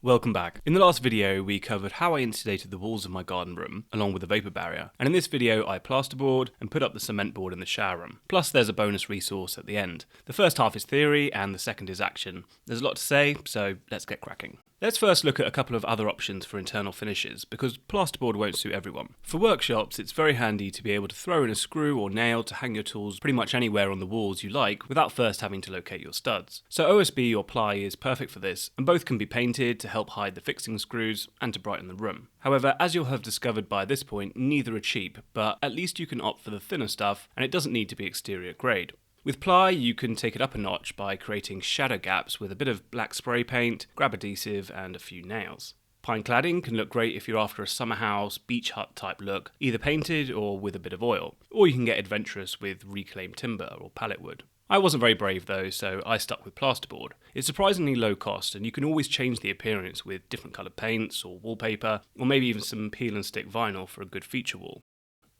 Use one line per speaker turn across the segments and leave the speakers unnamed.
Welcome back. In the last video we covered how I insulated the walls of my garden room along with a vapor barrier, and in this video I plasterboard and put up the cement board in the shower room. Plus there's a bonus resource at the end. The first half is theory and the second is action. There's a lot to say, so let's get cracking. Let's first look at a couple of other options for internal finishes, because plasterboard won't suit everyone. For workshops, it's very handy to be able to throw in a screw or nail to hang your tools pretty much anywhere on the walls you like without first having to locate your studs. So OSB or ply is perfect for this, and both can be painted to help hide the fixing screws and to brighten the room. However, as you'll have discovered by this point, neither are cheap, but at least you can opt for the thinner stuff, and it doesn't need to be exterior grade. With ply, you can take it up a notch by creating shadow gaps with a bit of black spray paint, grab adhesive, and a few nails. Pine cladding can look great if you're after a summer house, beach hut type look, either painted or with a bit of oil. Or you can get adventurous with reclaimed timber or pallet wood. I wasn't very brave though, so I stuck with plasterboard. It's surprisingly low cost, and you can always change the appearance with different coloured paints or wallpaper, or maybe even some peel and stick vinyl for a good feature wall.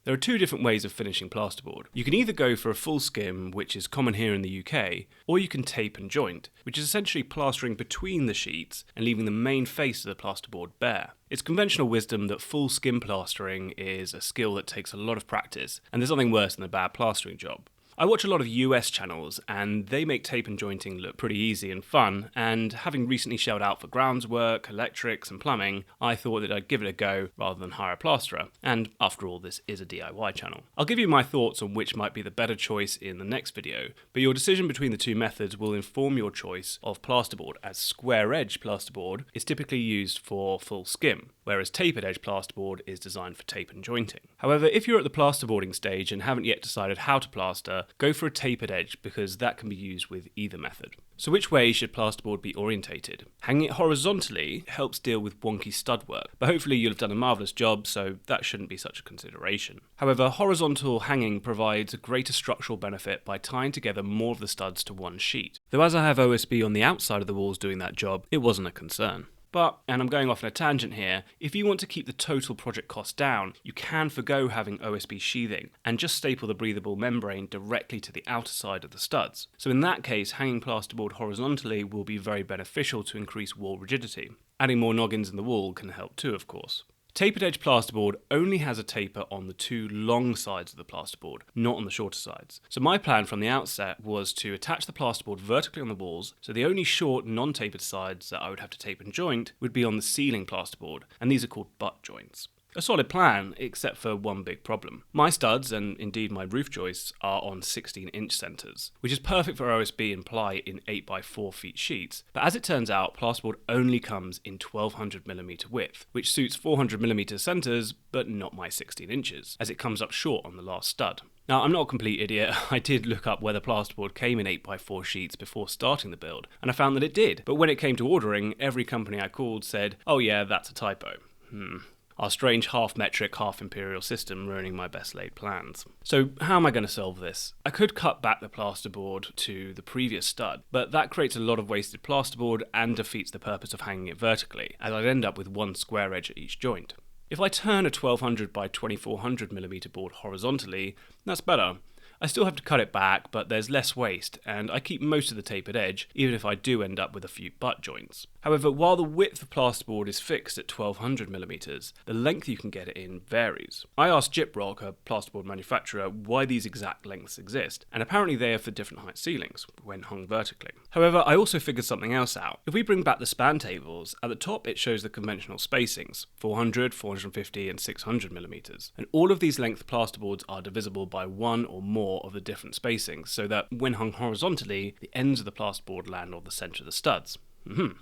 There are two different ways of finishing plasterboard. You can either go for a full skim, which is common here in the UK, or you can tape and joint, which is essentially plastering between the sheets and leaving the main face of the plasterboard bare. It's conventional wisdom that full skim plastering is a skill that takes a lot of practice, and there's nothing worse than a bad plastering job. I watch a lot of US channels, and they make tape and jointing look pretty easy and fun, and having recently shelled out for grounds work, electrics and plumbing, I thought that I'd give it a go rather than hire a plasterer, and after all this is a DIY channel. I'll give you my thoughts on which might be the better choice in the next video, but your decision between the two methods will inform your choice of plasterboard, as square edge plasterboard is typically used for full skim, whereas tapered edge plasterboard is designed for tape and jointing. However, if you're at the plasterboarding stage and haven't yet decided how to plaster, go for a tapered edge because that can be used with either method. So which way should plasterboard be orientated? Hanging it horizontally helps deal with wonky stud work, but hopefully you'll have done a marvellous job, so that shouldn't be such a consideration. However, horizontal hanging provides a greater structural benefit by tying together more of the studs to one sheet. Though as I have OSB on the outside of the walls doing that job, it wasn't a concern. But, and I'm going off on a tangent here, if you want to keep the total project cost down, you can forgo having OSB sheathing and just staple the breathable membrane directly to the outer side of the studs. So in that case, hanging plasterboard horizontally will be very beneficial to increase wall rigidity. Adding more noggins in the wall can help too, of course. Tapered edge plasterboard only has a taper on the two long sides of the plasterboard, not on the shorter sides. So my plan from the outset was to attach the plasterboard vertically on the walls, so the only short non-tapered sides that I would have to tape and joint would be on the ceiling plasterboard, and these are called butt joints. A solid plan, except for one big problem. My studs, and indeed my roof joists, are on 16-inch centres, which is perfect for OSB and ply in 8x4 feet sheets, but as it turns out, plasterboard only comes in 1200mm width, which suits 400mm centres, but not my 16 inches, as it comes up short on the last stud. Now, I'm not a complete idiot. I did look up whether plasterboard came in 8x4 sheets before starting the build, and I found that it did, but when it came to ordering, every company I called said, "Oh yeah, that's a typo." Our strange half-metric, half-imperial system ruining my best laid plans. So how am I going to solve this? I could cut back the plasterboard to the previous stud, but that creates a lot of wasted plasterboard and defeats the purpose of hanging it vertically, as I'd end up with one square edge at each joint. If I turn a 1200 by 2400mm board horizontally, that's better. I still have to cut it back, but there's less waste, and I keep most of the tapered edge, even if I do end up with a few butt joints. However, while the width of plasterboard is fixed at 1200mm, the length you can get it in varies. I asked Gyprock, a plasterboard manufacturer, why these exact lengths exist, and apparently they are for different height ceilings, when hung vertically. However, I also figured something else out. If we bring back the span tables, at the top it shows the conventional spacings, 400, 450 and 600mm, and all of these length plasterboards are divisible by one or more of the different spacings, so that when hung horizontally, the ends of the plasterboard land on the centre of the studs.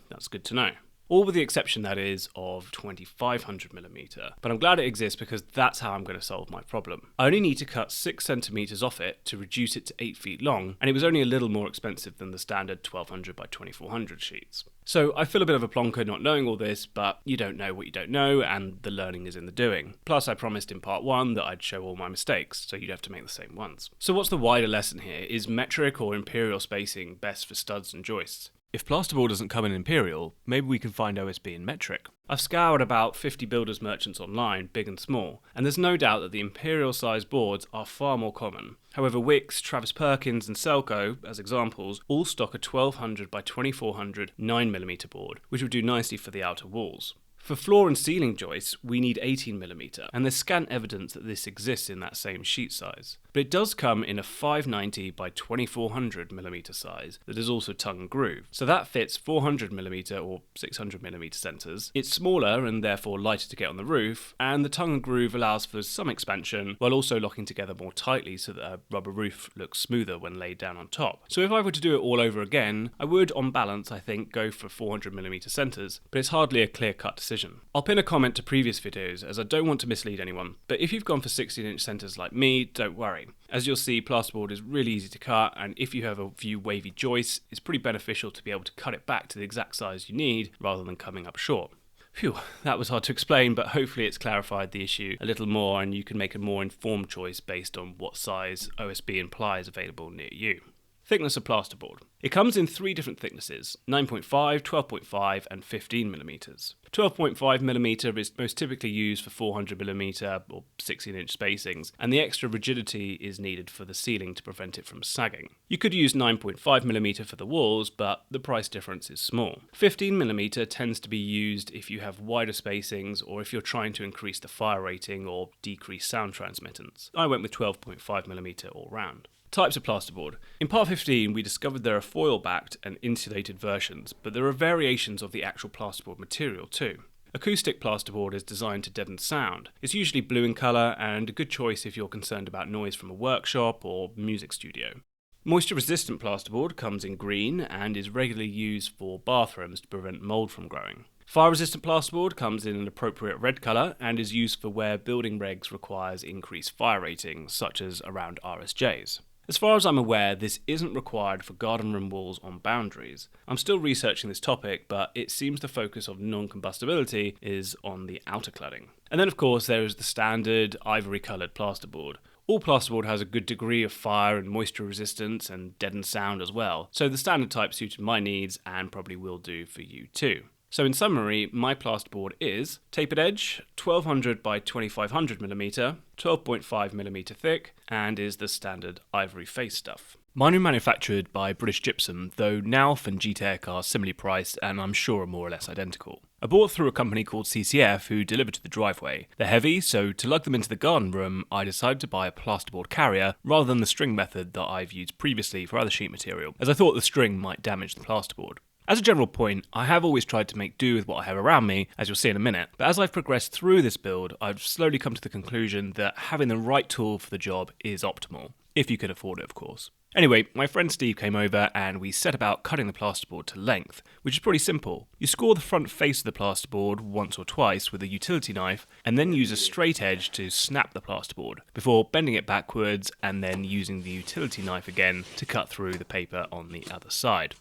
That's good to know. All with the exception, that is, of 2500mm, but I'm glad it exists because that's how I'm going to solve my problem. I only need to cut 6cm off it to reduce it to 8 feet long, and it was only a little more expensive than the standard 1200 by 2400 sheets. So I feel a bit of a plonker not knowing all this, but you don't know what you don't know, and the learning is in the doing. Plus I promised in part 1 that I'd show all my mistakes, so you'd have to make the same ones. So what's the wider lesson here? Is metric or imperial spacing best for studs and joists? If Plasterboard doesn't come in Imperial, maybe we can find OSB in metric. I've scoured about 50 builders merchants online, big and small, and there's no doubt that the Imperial sized boards are far more common. However, Wix, Travis Perkins and Selco, as examples, all stock a 1200 by 2400 9mm board, which would do nicely for the outer walls. For floor and ceiling joists, we need 18mm, and there's scant evidence that this exists in that same sheet size. But it does come in a 590 by 2400mm size that is also tongue and groove, so that fits 400mm or 600mm centres. It's smaller and therefore lighter to get on the roof, and the tongue and groove allows for some expansion while also locking together more tightly so that a rubber roof looks smoother when laid down on top. So if I were to do it all over again, I would, on balance, I think, go for 400mm centres, but it's hardly a clear-cut decision. I'll pin a comment to previous videos as I don't want to mislead anyone, but if you've gone for 16-inch centres like me, don't worry. As you'll see, plasterboard is really easy to cut, and if you have a few wavy joists, it's pretty beneficial to be able to cut it back to the exact size you need rather than coming up short. Phew, that was hard to explain, but hopefully it's clarified the issue a little more and you can make a more informed choice based on what size OSB and ply is available near you. Thickness of plasterboard. It comes in 3 different thicknesses, 9.5, 12.5 and 15mm. 12.5mm is most typically used for 400mm or 16-inch spacings, and the extra rigidity is needed for the ceiling to prevent it from sagging. You could use 9.5mm for the walls, but the price difference is small. 15mm tends to be used if you have wider spacings or if you're trying to increase the fire rating or decrease sound transmittance. I went with 12.5mm all round. Types of plasterboard. In part 15 we discovered there are foil-backed and insulated versions, but there are variations of the actual plasterboard material too. Acoustic plasterboard is designed to deaden sound. It's usually blue in colour and a good choice if you're concerned about noise from a workshop or music studio. Moisture-resistant plasterboard comes in green and is regularly used for bathrooms to prevent mould from growing. Fire-resistant plasterboard comes in an appropriate red colour and is used for where building regs requires increased fire ratings, such as around RSJs. As far as I'm aware, this isn't required for garden room walls on boundaries. I'm still researching this topic, but it seems the focus of non-combustibility is on the outer cladding. And then of course there is the standard ivory coloured plasterboard. All plasterboard has a good degree of fire and moisture resistance and deadened sound as well, so the standard type suited my needs and probably will do for you too. So in summary, my plasterboard is tapered edge, 1200 by 2500mm, 12.5mm thick, and is the standard ivory face stuff. Mine are manufactured by British Gypsum, though Nauf and G-Tech are similarly priced and I'm sure are more or less identical. I bought through a company called CCF who delivered to the driveway. They're heavy, so to lug them into the garden room, I decided to buy a plasterboard carrier rather than the string method that I've used previously for other sheet material, as I thought the string might damage the plasterboard. As a general point, I have always tried to make do with what I have around me, as you'll see in a minute, but as I've progressed through this build, I've slowly come to the conclusion that having the right tool for the job is optimal, if you can afford it of course. Anyway, my friend Steve came over and we set about cutting the plasterboard to length, which is pretty simple. You score the front face of the plasterboard once or twice with a utility knife, and then use a straight edge to snap the plasterboard, before bending it backwards and then using the utility knife again to cut through the paper on the other side.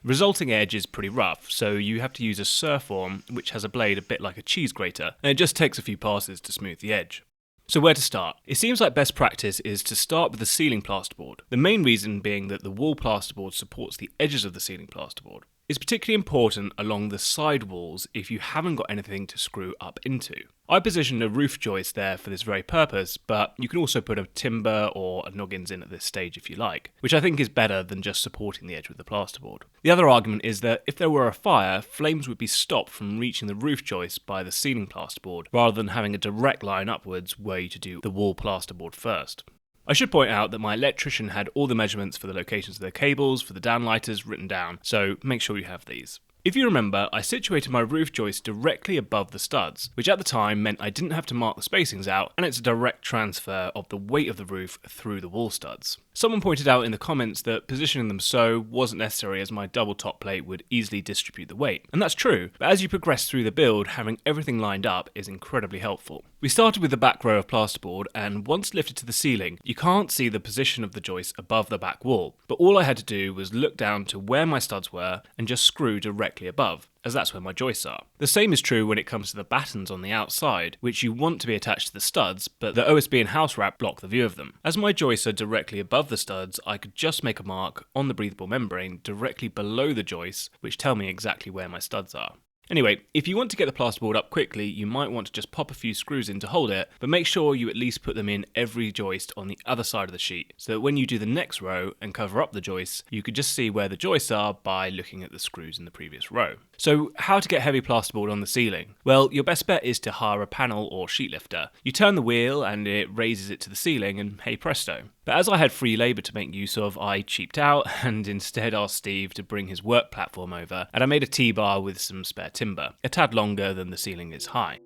The resulting edge is pretty rough, so you have to use a surform which has a blade a bit like a cheese grater, and it just takes a few passes to smooth the edge. So where to start? It seems like best practice is to start with the ceiling plasterboard, the main reason being that the wall plasterboard supports the edges of the ceiling plasterboard. It's particularly important along the side walls if you haven't got anything to screw up into. I positioned a roof joist there for this very purpose, but you can also put a timber or a noggins in at this stage if you like, which I think is better than just supporting the edge with the plasterboard. The other argument is that if there were a fire, flames would be stopped from reaching the roof joist by the ceiling plasterboard, rather than having a direct line upwards were you to do the wall plasterboard first. I should point out that my electrician had all the measurements for the locations of the cables for the downlighters written down, so make sure you have these. If you remember, I situated my roof joist directly above the studs, which at the time meant I didn't have to mark the spacings out, and it's a direct transfer of the weight of the roof through the wall studs. Someone pointed out in the comments that positioning them so wasn't necessary as my double top plate would easily distribute the weight, and that's true, but as you progress through the build, having everything lined up is incredibly helpful. We started with the back row of plasterboard, and once lifted to the ceiling, you can't see the position of the joist above the back wall, but all I had to do was look down to where my studs were and just screw directly above, as that's where my joists are. The same is true when it comes to the battens on the outside, which you want to be attached to the studs, but the OSB and house wrap block the view of them. As my joists are directly above the studs, I could just make a mark on the breathable membrane directly below the joists, which tell me exactly where my studs are. Anyway, if you want to get the plasterboard up quickly, you might want to just pop a few screws in to hold it, but make sure you at least put them in every joist on the other side of the sheet, so that when you do the next row and cover up the joists, you could just see where the joists are by looking at the screws in the previous row. So how to get heavy plasterboard on the ceiling? Well, your best bet is to hire a panel or sheet lifter. You turn the wheel and it raises it to the ceiling and hey presto. But as I had free labour to make use of, I cheaped out and instead asked Steve to bring his work platform over, and I made a T-bar with some spare timber, a tad longer than the ceiling is high.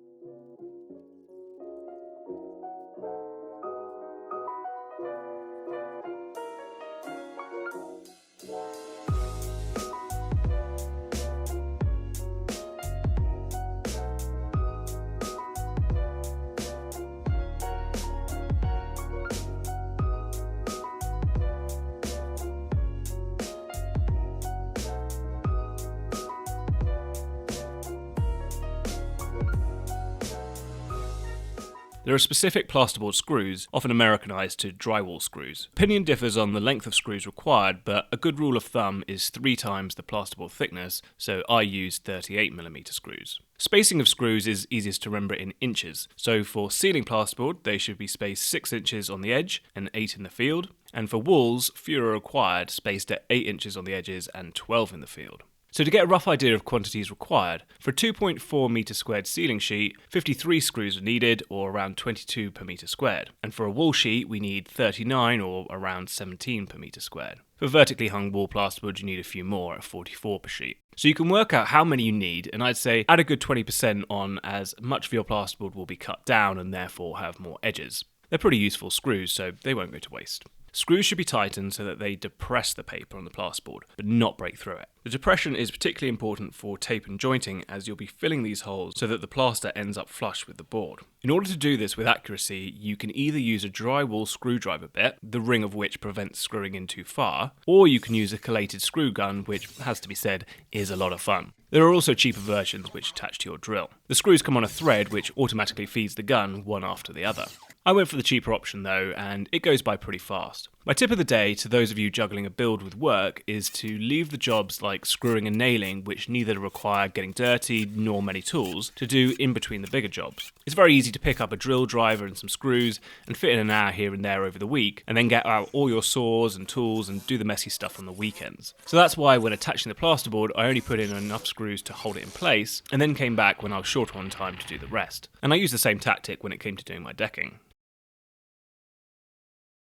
There are specific plasterboard screws, often Americanized to drywall screws. Opinion differs on the length of screws required, but a good rule of thumb is 3 times the plasterboard thickness, so I use 38mm screws. Spacing of screws is easiest to remember in inches, so for ceiling plasterboard they should be spaced 6 inches on the edge and 8 in the field, and for walls fewer are required, spaced at 8 inches on the edges and 12 in the field. So to get a rough idea of quantities required, for a 2.4 metre squared ceiling sheet, 53 screws are needed, or around 22 per metre squared. And for a wall sheet, we need 39, or around 17 per metre squared. For vertically hung wall plasterboard, you need a few more, at 44 per sheet. So you can work out how many you need, and I'd say add a good 20% on, as much of your plasterboard will be cut down and therefore have more edges. They're pretty useful screws, so they won't go to waste. Screws should be tightened so that they depress the paper on the plasterboard, but not break through it. The depression is particularly important for tape and jointing, as you'll be filling these holes so that the plaster ends up flush with the board. In order to do this with accuracy, you can either use a drywall screwdriver bit, the ring of which prevents screwing in too far, or you can use a collated screw gun, which, has to be said, is a lot of fun. There are also cheaper versions which attach to your drill. The screws come on a thread which automatically feeds the gun one after the other. I went for the cheaper option though, and it goes by pretty fast. My tip of the day to those of you juggling a build with work is to leave the jobs like screwing and nailing, which neither require getting dirty nor many tools, to do in between the bigger jobs. It's very easy to pick up a drill driver and some screws and fit in an hour here and there over the week, and then get out all your saws and tools and do the messy stuff on the weekends. So that's why when attaching the plasterboard, I only put in enough screws to hold it in place, and then came back when I was short on time to do the rest. And I used the same tactic when it came to doing my decking.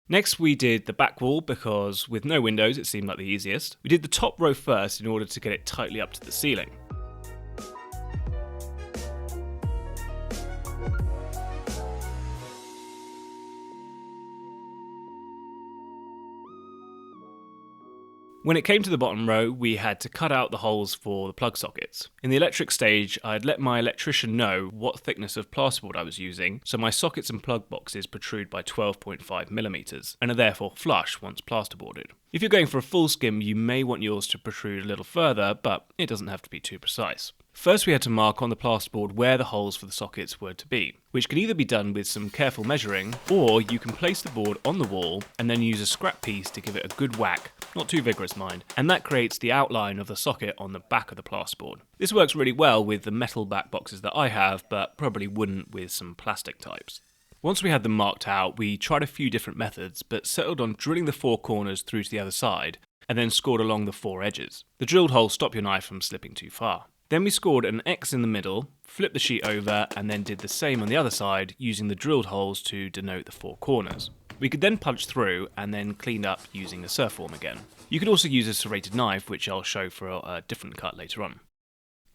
Next we did the back wall because with no windows it seemed like the easiest. We did the top row first in order to get it tightly up to the ceiling. When it came to the bottom row, we had to cut out the holes for the plug sockets. In the electric stage, I'd let my electrician know what thickness of plasterboard I was using, so my sockets and plug boxes protrude by 12.5mm, and are therefore flush once plasterboarded. If you're going for a full skim, you may want yours to protrude a little further, but it doesn't have to be too precise. First we had to mark on the plasterboard where the holes for the sockets were to be, which can either be done with some careful measuring, or you can place the board on the wall and then use a scrap piece to give it a good whack, not too vigorous mind, and that creates the outline of the socket on the back of the plasterboard. This works really well with the metal back boxes that I have, but probably wouldn't with some plastic types. Once we had them marked out, we tried a few different methods, but settled on drilling the 4 corners through to the other side, and then scored along the 4 edges. The drilled holes stop your knife from slipping too far. Then we scored an X in the middle, flipped the sheet over, and then did the same on the other side, using the drilled holes to denote the 4 corners. We could then punch through, and then clean up using a surf form again. You could also use a serrated knife, which I'll show for a different cut later on.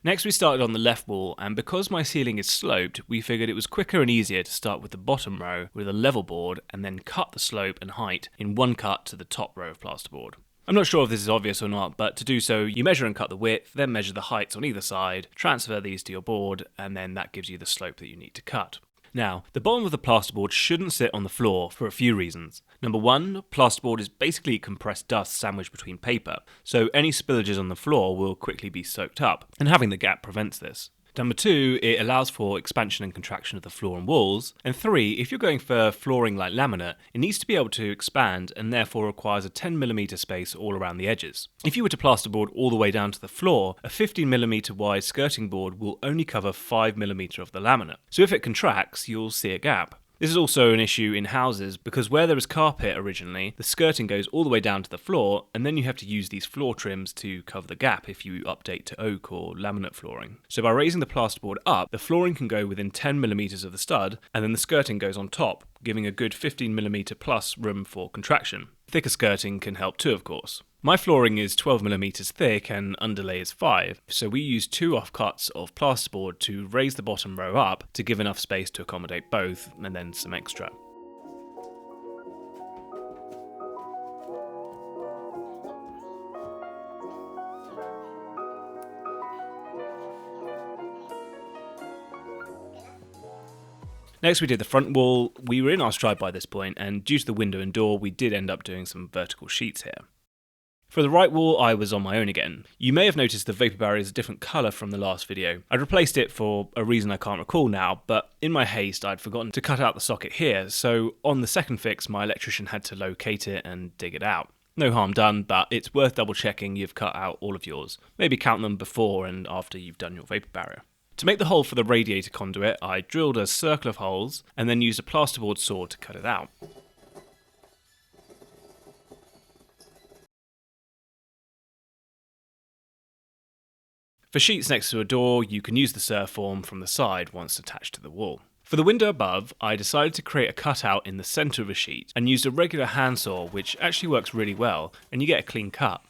Next we started on the left wall, and because my ceiling is sloped, we figured it was quicker and easier to start with the bottom row with a level board, and then cut the slope and height in one cut to the top row of plasterboard. I'm not sure if this is obvious or not, but to do so, you measure and cut the width, then measure the heights on either side, transfer these to your board, and then that gives you the slope that you need to cut. Now, the bottom of the plasterboard shouldn't sit on the floor for a few reasons. Number one, plasterboard is basically compressed dust sandwiched between paper, so any spillages on the floor will quickly be soaked up, and having the gap prevents this. Number two, it allows for expansion and contraction of the floor and walls. And three, if you're going for flooring like laminate, it needs to be able to expand and therefore requires a 10mm space all around the edges. If you were to plasterboard all the way down to the floor, a 15mm wide skirting board will only cover 5mm of the laminate. So if it contracts, you'll see a gap. This is also an issue in houses because where there is carpet originally, the skirting goes all the way down to the floor, and then you have to use these floor trims to cover the gap if you update to oak or laminate flooring. So by raising the plasterboard up, the flooring can go within 10mm of the stud, and then the skirting goes on top, giving a good 15mm plus room for contraction. Thicker skirting can help too, of course. My flooring is 12mm thick and underlay is 5, so we use 2 offcuts of plasterboard to raise the bottom row up to give enough space to accommodate both, and then some extra. Next we did the front wall. We were in our stride by this point, and due to the window and door, we did end up doing some vertical sheets here. For the right wall, I was on my own again. You may have noticed the vapor barrier is a different colour from the last video. I'd replaced it for a reason I can't recall now, but in my haste I'd forgotten to cut out the socket here, so on the second fix my electrician had to locate it and dig it out. No harm done, but it's worth double checking you've cut out all of yours. Maybe count them before and after you've done your vapor barrier. To make the hole for the radiator conduit, I drilled a circle of holes and then used a plasterboard saw to cut it out. For sheets next to a door, you can use the surform from the side once attached to the wall. For the window above, I decided to create a cutout in the centre of a sheet and used a regular handsaw, which actually works really well, and you get a clean cut.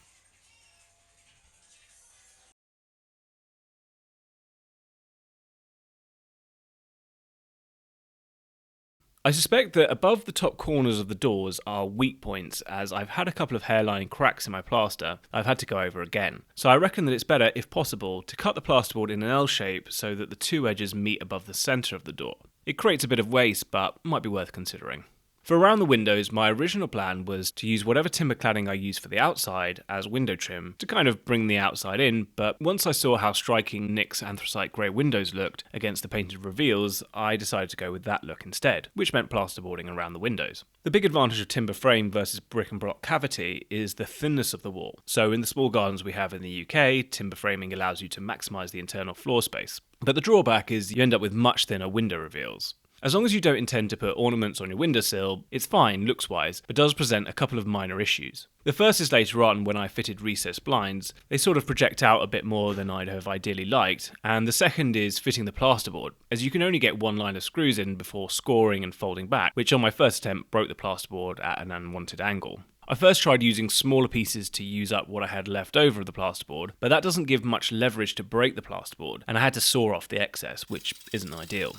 I suspect that above the top corners of the doors are weak points, as I've had a couple of hairline cracks in my plaster I've had to go over again. So I reckon that it's better, if possible, to cut the plasterboard in an L shape so that the two edges meet above the centre of the door. It creates a bit of waste, but might be worth considering. For around the windows, my original plan was to use whatever timber cladding I used for the outside as window trim to kind of bring the outside in, but once I saw how striking Nick's anthracite grey windows looked against the painted reveals, I decided to go with that look instead, which meant plasterboarding around the windows. The big advantage of timber frame versus brick and block cavity is the thinness of the wall. So in the small gardens we have in the UK, timber framing allows you to maximise the internal floor space. But the drawback is you end up with much thinner window reveals. As long as you don't intend to put ornaments on your windowsill, it's fine looks-wise, but does present a couple of minor issues. The first is later on when I fitted recessed blinds. They sort of project out a bit more than I'd have ideally liked, and the second is fitting the plasterboard, as you can only get one line of screws in before scoring and folding back, which on my first attempt broke the plasterboard at an unwanted angle. I first tried using smaller pieces to use up what I had left over of the plasterboard, but that doesn't give much leverage to break the plasterboard, and I had to saw off the excess, which isn't ideal.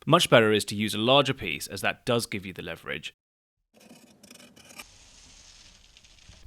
Much better is to use a larger piece, as that does give you the leverage.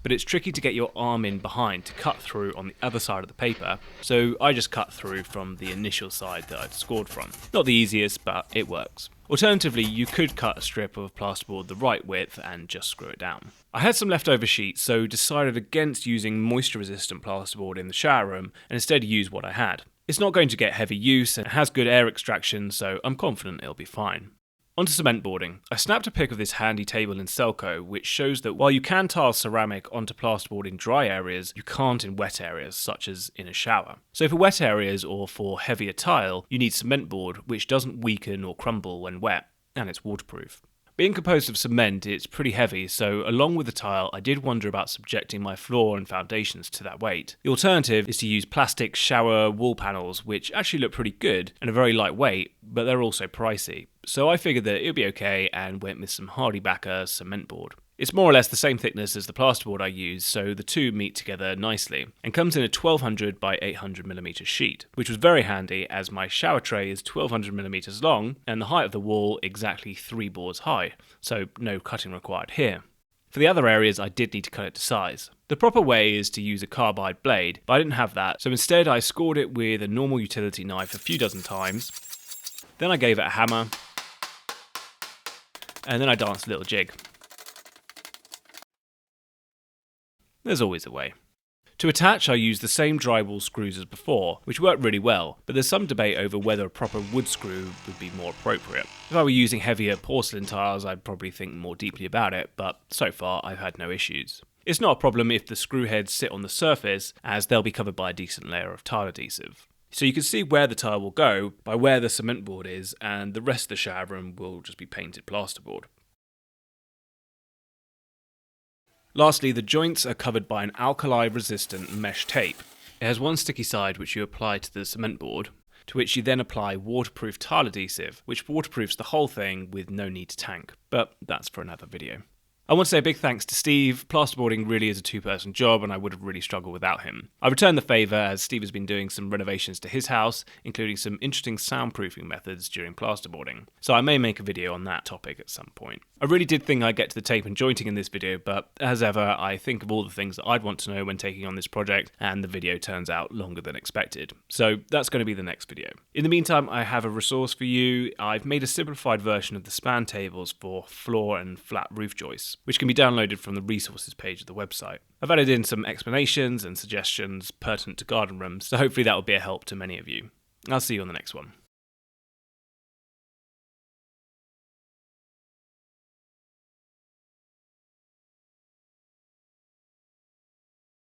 But it's tricky to get your arm in behind to cut through on the other side of the paper, so I just cut through from the initial side that I'd scored from. Not the easiest, but it works. Alternatively, you could cut a strip of plasterboard the right width and just screw it down. I had some leftover sheets, so decided against using moisture-resistant plasterboard in the shower room and instead used what I had. It's not going to get heavy use and has good air extraction, so I'm confident it'll be fine. Onto cement boarding. I snapped a pic of this handy table in Selco, which shows that while you can tile ceramic onto plasterboard in dry areas, you can't in wet areas, such as in a shower. So for wet areas or for heavier tile, you need cement board, which doesn't weaken or crumble when wet, and it's waterproof. Being composed of cement, it's pretty heavy, so along with the tile, I did wonder about subjecting my floor and foundations to that weight. The alternative is to use plastic shower wall panels, which actually look pretty good and are very lightweight, but they're also pricey. So I figured that it would be okay and went with some Hardybacker cement board. It's more or less the same thickness as the plasterboard I use, so the two meet together nicely, and comes in a 1200 by 800mm sheet, which was very handy as my shower tray is 1200mm long and the height of the wall exactly 3 boards high, so no cutting required here. For the other areas I did need to cut it to size. The proper way is to use a carbide blade, but I didn't have that, so instead I scored it with a normal utility knife a few dozen times, Then I gave it a hammer, and then I danced a little jig. There's always a way. To attach, I used the same drywall screws as before, which worked really well, but there's some debate over whether a proper wood screw would be more appropriate. If I were using heavier porcelain tiles, I'd probably think more deeply about it, but so far I've had no issues. It's not a problem if the screw heads sit on the surface, as they'll be covered by a decent layer of tile adhesive. So you can see where the tile will go by where the cement board is, and the rest of the shower room will just be painted plasterboard. Lastly, the joints are covered by an alkali-resistant mesh tape. It has one sticky side which you apply to the cement board, to which you then apply waterproof tile adhesive, which waterproofs the whole thing with no need to tank, but that's for another video. I want to say a big thanks to Steve. Plasterboarding really is a two-person job and I would have really struggled without him. I returned the favour as Steve has been doing some renovations to his house, including some interesting soundproofing methods during plasterboarding, so I may make a video on that topic at some point. I really did think I'd get to the tape and jointing in this video, but as ever, I think of all the things that I'd want to know when taking on this project, and the video turns out longer than expected. So that's going to be the next video. In the meantime, I have a resource for you. I've made a simplified version of the span tables for floor and flat roof joists, which can be downloaded from the resources page of the website. I've added in some explanations and suggestions pertinent to garden rooms, so hopefully that will be a help to many of you. I'll see you on the next one.